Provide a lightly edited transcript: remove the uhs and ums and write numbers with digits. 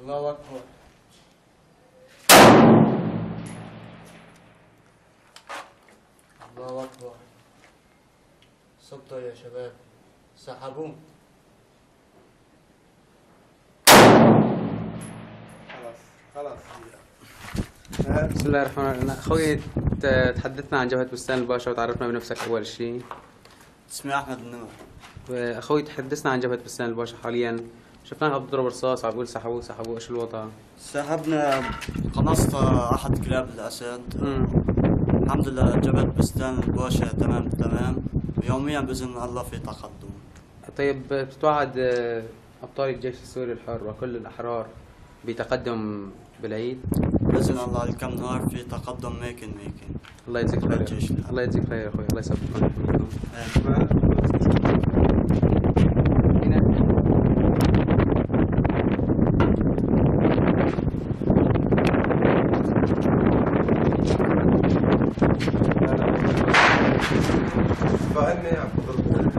الله أكبر. الله أكبر. سطر يا شباب، سحبوه. خلاص. بسم الله الرحمن الرحيم. اخوي تحدثنا عن جبهة بستان الباشا وتعرفنا بنفسك اول شيء. اسمي أحمد النمر. واخوي تحدثنا عن جبهة بستان الباشا حاليا، شفناك عم تضرب رصاص، عم بقول سحبوه، ايش الوضع؟ سحبنا، قنصت أحد كلاب الأسد. الحمد لله جبهة بستان الباشا تمام. يوميا بإذن الله في تقدم. طيب بتتوعد ابطال الجيش السوري الحر وكل الاحرار بتقدم بالعيد؟ بإذن الله الكم نهار في تقدم ميكن. الله يجزيك خير. الجيش الحر. الله يجزيك خير يا اخوي، الله يثبتكم ويحميكم. فهمني يا عبد الله.